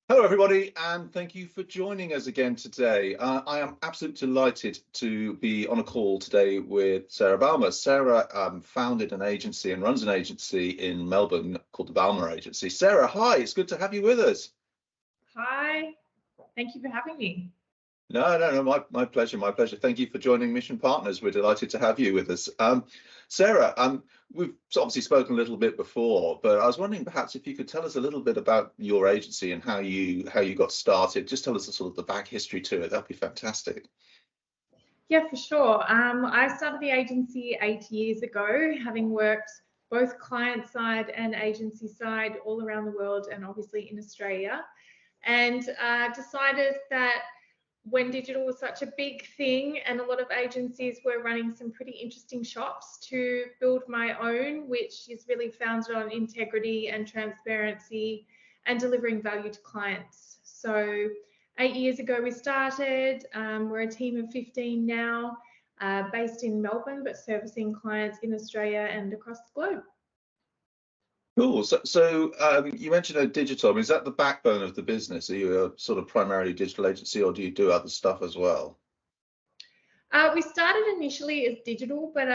Hello, everybody, and thank you for joining us again today. I am absolutely delighted to be on a call today with Sarah Balmer. Sarah founded an agency and runs an agency in Melbourne called the Balmer Agency. Sarah, hi, it's good to have you with us. Hi, thank you for having me. No, my pleasure, my pleasure. Thank you for joining Mission Partners. We're delighted to have you with us. Sarah, we've obviously spoken a little bit before, but I was wondering perhaps if you could tell us a little bit about your agency and how you got started. Just tell us the sort of the back history to it. That'd be fantastic. Yeah, for sure. I started the agency 8 years ago, having worked both client side and agency side all around the world and obviously in Australia, and decided that when digital was such a big thing and a lot of agencies were running some pretty interesting shops, to build my own, which is really founded on integrity and transparency and delivering value to clients. So 8 years ago we started. We're a team of 15 now, based in Melbourne, but servicing clients in Australia and across the globe. Cool. So you mentioned digital. I mean, is that the backbone of the business? Are you a sort of primarily digital agency, or do you do other stuff as well? We started initially as digital, but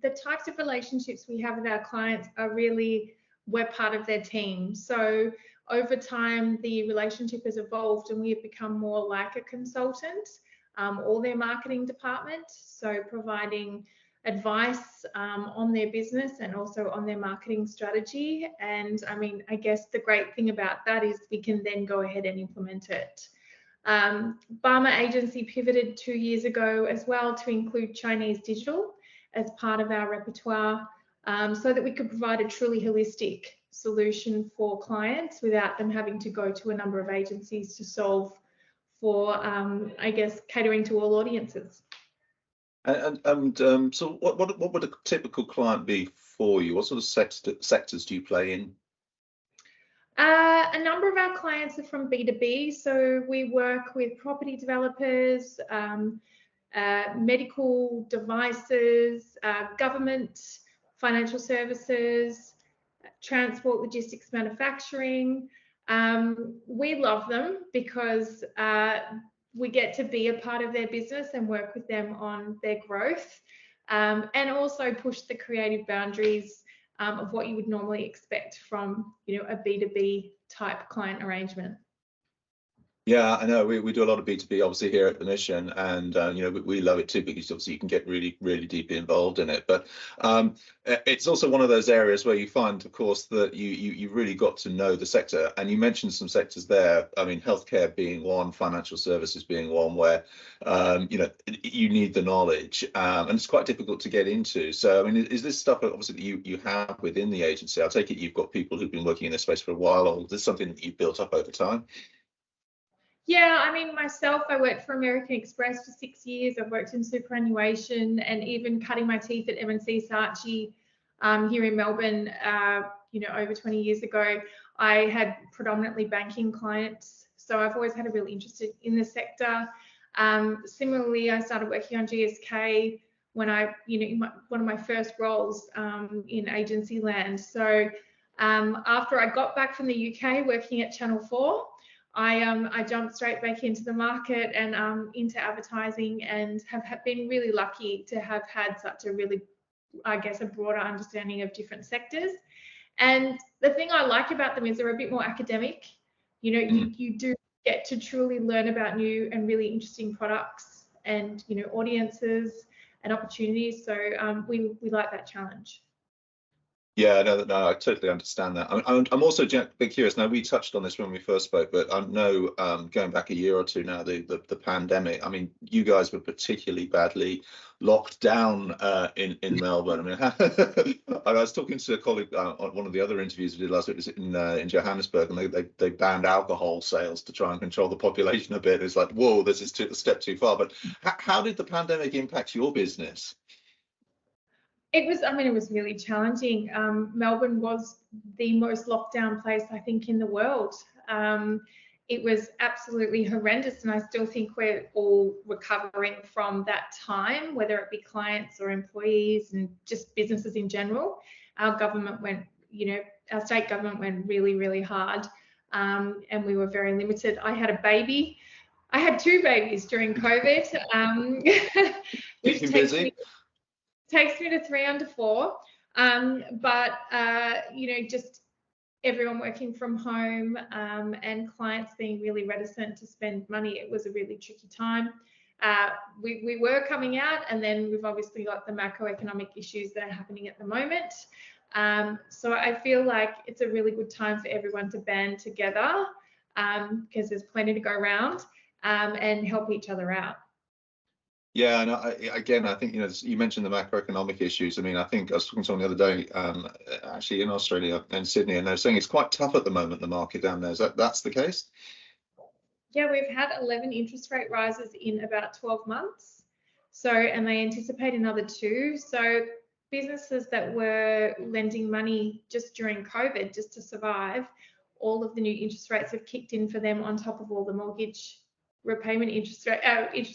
the types of relationships we have with our clients are really, we're part of their team. So over time, the relationship has evolved and we have become more like a consultant or their marketing department. So providing advice on their business and also on their marketing strategy. And I mean, I guess the great thing about that is we can then go ahead and implement it. Balmer Agency pivoted 2 years ago as well to include Chinese digital as part of our repertoire, so that we could provide a truly holistic solution for clients without them having to go to a number of agencies to solve for, I guess, catering to all audiences. So what would a typical client be for you? What sort of sectors do you play in? A number of our clients are from B2B, so we work with property developers, medical devices, government, financial services, transport, logistics, manufacturing. We love them because we get to be a part of their business and work with them on their growth, and also push the creative boundaries of what you would normally expect from, a B2B type client arrangement. Yeah, I know we do a lot of B2B obviously here at the Mission, and we love it too, because obviously you can get really deeply involved in it. But it's also one of those areas where you find, of course, that you really got to know the sector. And you mentioned some sectors there. I mean, healthcare being one, financial services being one, where you need the knowledge, and it's quite difficult to get into. So I mean, is this stuff obviously that you have within the agency? I take it you've got people who've been working in this space for a while, or is this something that you've built up over time? Yeah, I mean, myself, I worked for American Express for 6 years. I've worked in superannuation and even cutting my teeth at M&C Saatchi here in Melbourne, over 20 years ago. I had predominantly banking clients, so I've always had a real interest in the sector. Similarly, I started working on GSK when one of my first roles in agency land. So after I got back from the UK working at Channel 4, I jumped straight back into the market and into advertising, and have been really lucky to have had such a really, I guess, a broader understanding of different sectors. And the thing I like about them is they're a bit more academic. You do get to truly learn about new and really interesting products and audiences and opportunities. So we like that challenge. Yeah, no, I totally understand that. I'm also a bit curious. Now, we touched on this when we first spoke, but I know going back a year or two now, the pandemic. I mean, you guys were particularly badly locked down in Melbourne. I mean, I was talking to a colleague on one of the other interviews we did last week, was in Johannesburg, and they banned alcohol sales to try and control the population a bit. It's like, whoa, this is a step too far. But how did the pandemic impact your business? It was really challenging. Melbourne was the most locked down place, I think, in the world. It was absolutely horrendous, and I still think we're all recovering from that time, whether it be clients or employees and just businesses in general. Our state government went really hard. and we were very limited. I had a baby. I had 2 babies during COVID, which Keeping busy. takes me to 3 under 4. But just everyone working from home, and clients being really reticent to spend money. It was a really tricky time. We were coming out, and then we've obviously got the macroeconomic issues that are happening at the moment. So I feel like it's a really good time for everyone to band together, because there's plenty to go around, and help each other out. Yeah, and I think, you mentioned the macroeconomic issues. I mean, I think I was talking to someone the other day, actually in Australia, in Sydney, and they're saying it's quite tough at the moment, the market down there. Is that's the case? Yeah, we've had 11 interest rate rises in about 12 months. So, and they anticipate another 2. So businesses that were lending money just during COVID, just to survive, all of the new interest rates have kicked in for them on top of all the mortgage repayment interest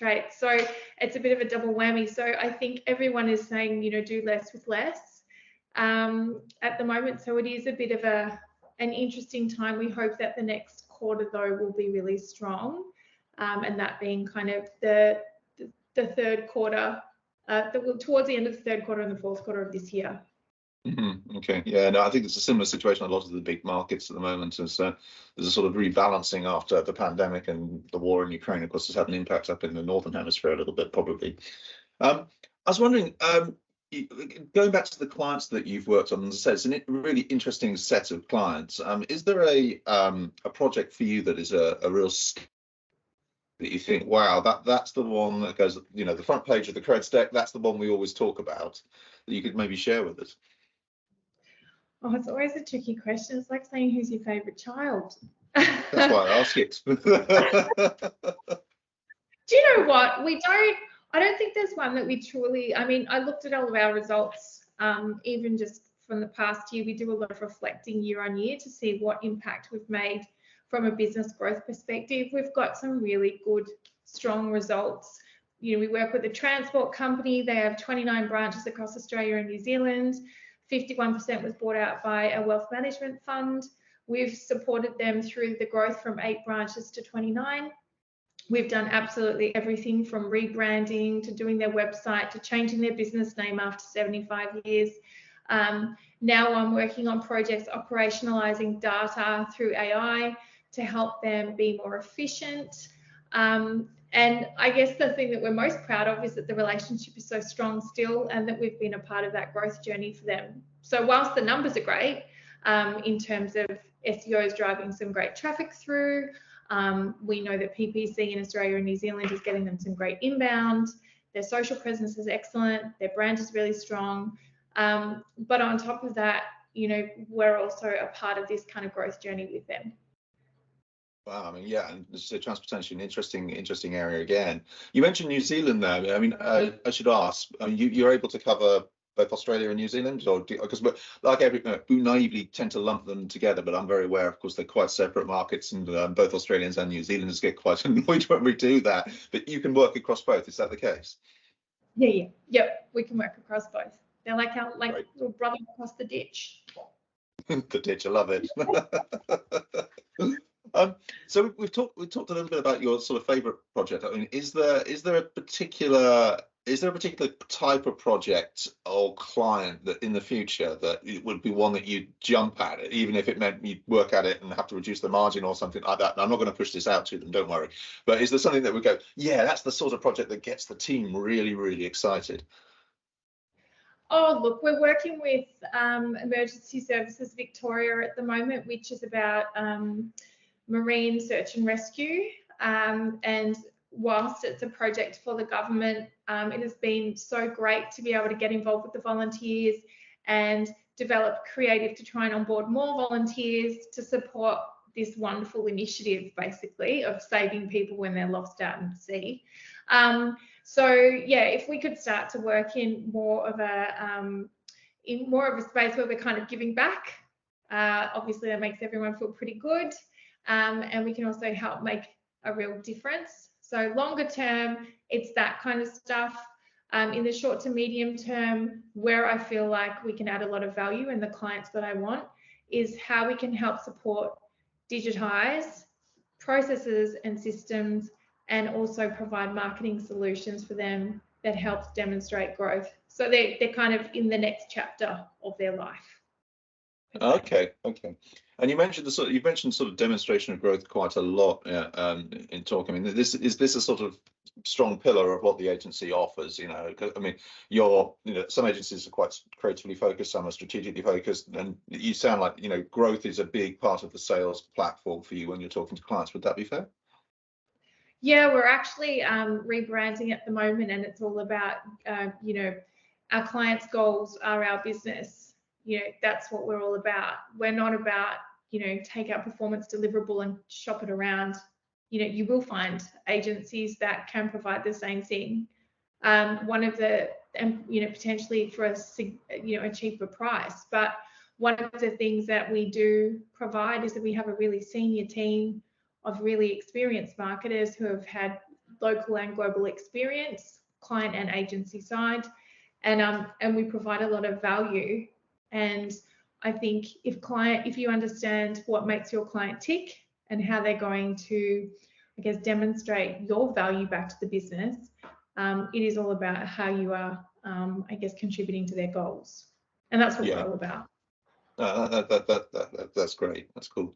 rates. So it's a bit of a double whammy. So I think everyone is saying, do less with less, at the moment. So it is a bit of an interesting time. We hope that the next quarter, though, will be really strong, and that being kind of the third quarter, towards the end of the third quarter and the fourth quarter of this year. Okay. Yeah, no, I think it's a similar situation in a lot of the big markets at the moment. As there's a sort of rebalancing after the pandemic, and the war in Ukraine, of course, has had an impact up in the northern hemisphere a little bit, probably. I was wondering, going back to the clients that you've worked on, as I said, it's a really interesting set of clients. Is there a project for you that is a real that you think, wow, that's the one that goes, the front page of the Creds deck, that's the one we always talk about, that you could maybe share with us? Oh, it's always a tricky question. It's like saying, who's your favourite child? That's why I ask it. Do you know what? I don't think there's one that we truly, I looked at all of our results, even just from the past year. We do a lot of reflecting year on year to see what impact we've made from a business growth perspective. We've got some really good, strong results. We work with a transport company. They have 29 branches across Australia and New Zealand. 51% was bought out by a wealth management fund. We've supported them through the growth from 8 branches to 29. We've done absolutely everything from rebranding to doing their website to changing their business name after 75 years. Now I'm working on projects operationalizing data through AI to help them be more efficient. And I guess the thing that we're most proud of is that the relationship is so strong still, and that we've been a part of that growth journey for them. So whilst the numbers are great, in terms of SEO is driving some great traffic through, we know that PPC in Australia and New Zealand is getting them some great inbound. Their social presence is excellent. Their brand is really strong. But on top of that, we're also a part of this kind of growth journey with them. Wow, yeah, and transportation, interesting area again. You mentioned New Zealand there. I should ask, you're able to cover both Australia and New Zealand, or because we naively tend to lump them together, but I'm very aware, of course, they're quite separate markets, and both Australians and New Zealanders get quite annoyed when we do that. But you can work across both. Is that the case? Yeah. Yep, we can work across both. They're like our little brother across the ditch. The ditch, I love it. So we've talked a little bit about your sort of favourite project. Is there a particular type of project or client that in the future that it would be one that you'd jump at it, even if it meant you'd work at it and have to reduce the margin or something like that? I'm not going to push this out to them, don't worry. But is there something that would go, yeah, that's the sort of project that gets the team really, really excited? Oh, look, we're working with Emergency Services Victoria at the moment, which is about marine search and rescue. And whilst it's a project for the government, it has been so great to be able to get involved with the volunteers and develop creative to try and onboard more volunteers to support this wonderful initiative, basically, of saving people when they're lost out in the sea. So yeah, if we could start to work in more of a space where we're kind of giving back, obviously that makes everyone feel pretty good, and we can also help make a real difference. So longer term, it's that kind of stuff. In the short to medium term, where I feel like we can add a lot of value, and the clients that I want, is how we can help support digitize processes and systems, and also provide marketing solutions for them that helps demonstrate growth. So they're kind of in the next chapter of their life. Okay. And you mentioned sort of demonstration of growth quite a lot in talking. I mean, is this a sort of strong pillar of what the agency offers? You know, I mean, some agencies are quite creatively focused, some are strategically focused, and you sound like, you know, growth is a big part of the sales platform for you when you're talking to clients. Would that be fair? Yeah, we're actually rebranding at the moment, and it's all about, you know, our clients' goals are our business. You know, that's what we're all about. We're not about, you know, take our performance deliverable and shop it around. You know, you will find agencies that can provide the same thing. One of the, you know, potentially for a cheaper price. But one of the things that we do provide is that we have a really senior team of really experienced marketers who have had local and global experience, client and agency side, and we provide a lot of value. And I think if you understand what makes your client tick and how they're going to, I guess, demonstrate your value back to the business, it is all about how you are, I guess, contributing to their goals, and that's what we're all about. That's great. That's cool.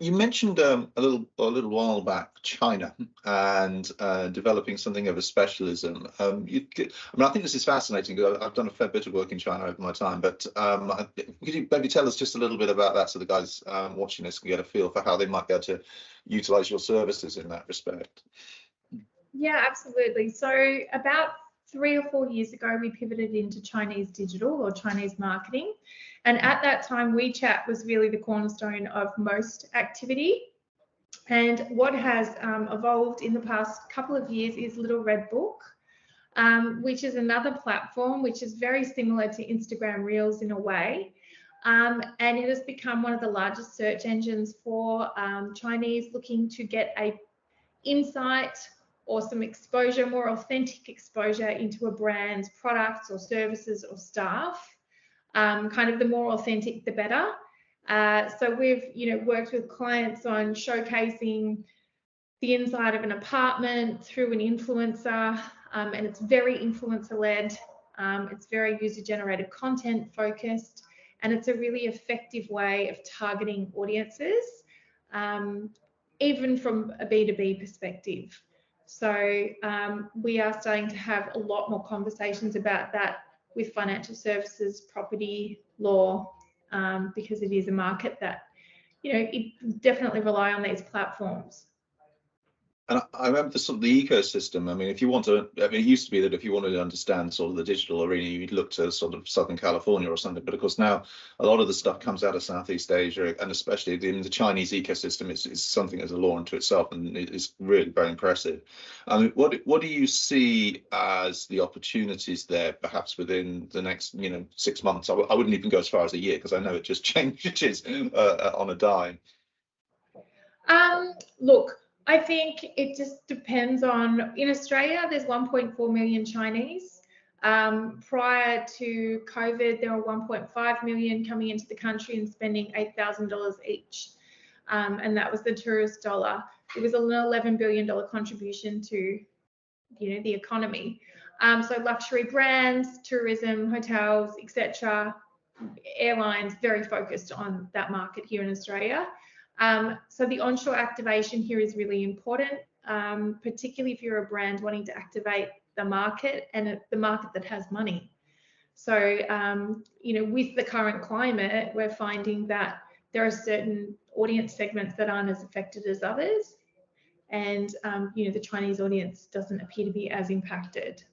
You mentioned a little while back China and developing something of a specialism. I mean, I think this is fascinating because I've done a fair bit of work in China over my time. But could you maybe tell us just a little bit about that, so the guys watching this can get a feel for how they might be able to utilize your services in that respect? Yeah, absolutely. So about 3 or 4 years ago, we pivoted into Chinese digital or Chinese marketing. And at that time, WeChat was really the cornerstone of most activity. And what has evolved in the past couple of years is Little Red Book, which is another platform which is very similar to Instagram Reels in a way. And it has become one of the largest search engines for Chinese looking to get a insight or some exposure, more authentic exposure into a brand's products or services or staff. Kind of the more authentic, the better. So we've, you know, worked with clients on showcasing the inside of an apartment through an influencer, and it's very influencer-led. It's very user-generated content focused, and it's a really effective way of targeting audiences, even from a B2B perspective. So we are starting to have a lot more conversations about that with financial services, property, law, because it is a market that, you know, it definitely rely on these platforms. And I remember the sort of the ecosystem. I mean, if you want to, I mean, it used to be that if you wanted to understand sort of the digital arena, you'd look to sort of Southern California or something. But of course, now a lot of the stuff comes out of Southeast Asia, and especially in the Chinese ecosystem is something as a law unto itself, and it is really very impressive. I mean, what do you see as the opportunities there, perhaps within the next, you know, 6 months? I wouldn't even go as far as a year, because I know it just changes on a dime. Look, I think it just depends on, in Australia, there's 1.4 million Chinese. Prior to COVID, there were 1.5 million coming into the country and spending $8,000 each. And that was the tourist dollar. It was an $11 billion contribution to, you know, the economy. So luxury brands, tourism, hotels, etc., airlines, very focused on that market here in Australia. So the onshore activation here is really important, particularly if you're a brand wanting to activate the market, and the market that has money. So, you know, with the current climate, we're finding that there are certain audience segments that aren't as affected as others. And, you know, the Chinese audience doesn't appear to be as impacted.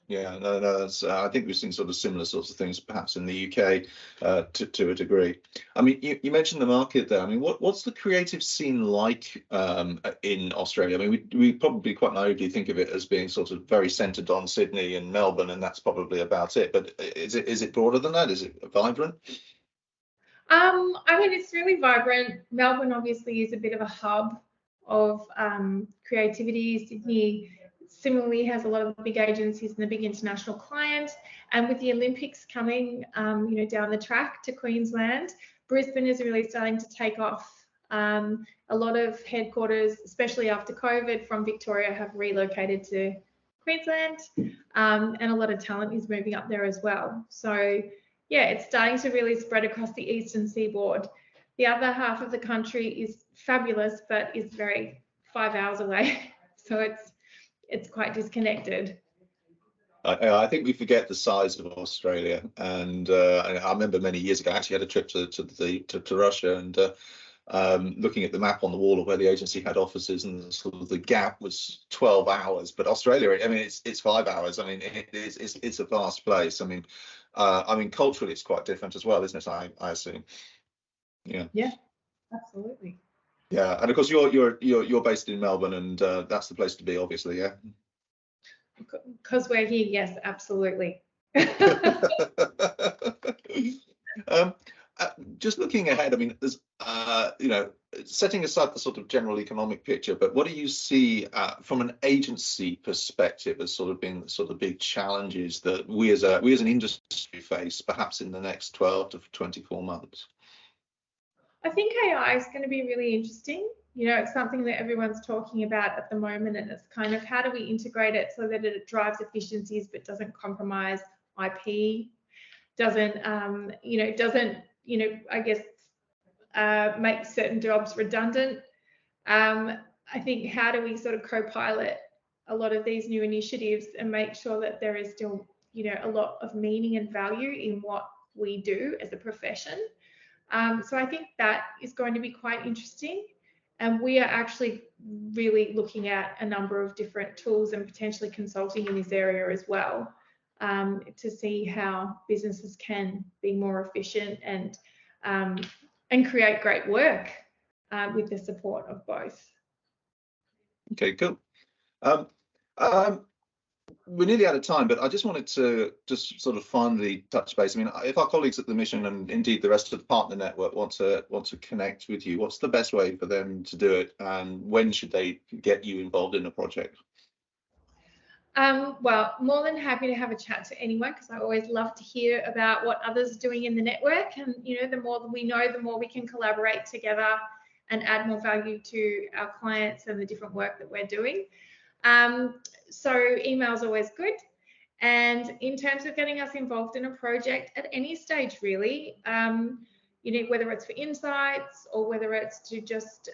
Yeah, no, that's, I think we've seen sort of similar sorts of things perhaps in the UK to a degree. I mean, you mentioned the market there. I mean, what's the creative scene like in Australia? I mean, we probably quite naively think of it as being sort of very centred on Sydney and Melbourne, and that's probably about it. But is it broader than that? Is it vibrant? I mean, it's really vibrant. Melbourne obviously is a bit of a hub of creativity. Sydney similarly has a lot of big agencies and a big international client. And with the Olympics coming, you know, down the track to Queensland, Brisbane is really starting to take off. A lot of headquarters, especially after COVID, from Victoria have relocated to Queensland, and a lot of talent is moving up there as well. So yeah, it's starting to really spread across the eastern seaboard. The other half of the country is fabulous, but is very 5 hours away. So it's quite disconnected. I think we forget the size of Australia, and I remember many years ago I actually had a trip to Russia, and looking at the map on the wall of where the agency had offices, and sort of the gap was 12 hours. But Australia, I mean, it's 5 hours. I mean, it's a vast place. I mean, culturally it's quite different as well, isn't it? I assume. Yeah. Yeah, absolutely. Yeah, and of course you're based in Melbourne, and that's the place to be, obviously. Yeah. Because we're here, yes, absolutely. Just looking ahead, I mean, there's, setting aside the sort of general economic picture, but what do you see from an agency perspective as sort of being the sort of big challenges that we as an industry face, perhaps in the next 12 to 24 months? I think AI is going to be really interesting. It's something that everyone's talking about at the moment, and it's kind of how do we integrate it so that it drives efficiencies but doesn't compromise IP, doesn't make certain jobs redundant. I think how do we sort of co-pilot a lot of these new initiatives and make sure that there is still a lot of meaning and value in what we do as a profession. So I think that is going to be quite interesting. And we are actually really looking at a number of different tools and potentially consulting in this area as well, to see how businesses can be more efficient and create great work with the support of both. Okay, cool. We're nearly out of time, but I just wanted to just sort of finally touch base. I mean, if our colleagues at the mission and indeed the rest of the partner network want to connect with you, what's the best way for them to do it, and when should they get you involved in a project? Well, more than happy to have a chat to anyone, because I always love to hear about what others are doing in the network. And the more we know, the more we can collaborate together and add more value to our clients and the different work that we're doing. So email is always good. And in terms of getting us involved in a project at any stage, really, whether it's for insights or whether it's to just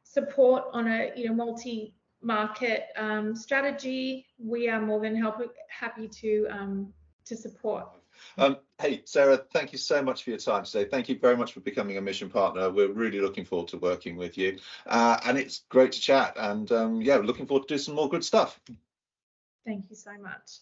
support on a multi-market strategy, we are more than happy to support. Hey, Sarah, thank you so much for your time today. Thank you very much for becoming a mission partner. We're really looking forward to working with you. And it's great to chat. And yeah, looking forward to do some more good stuff. Thank you so much.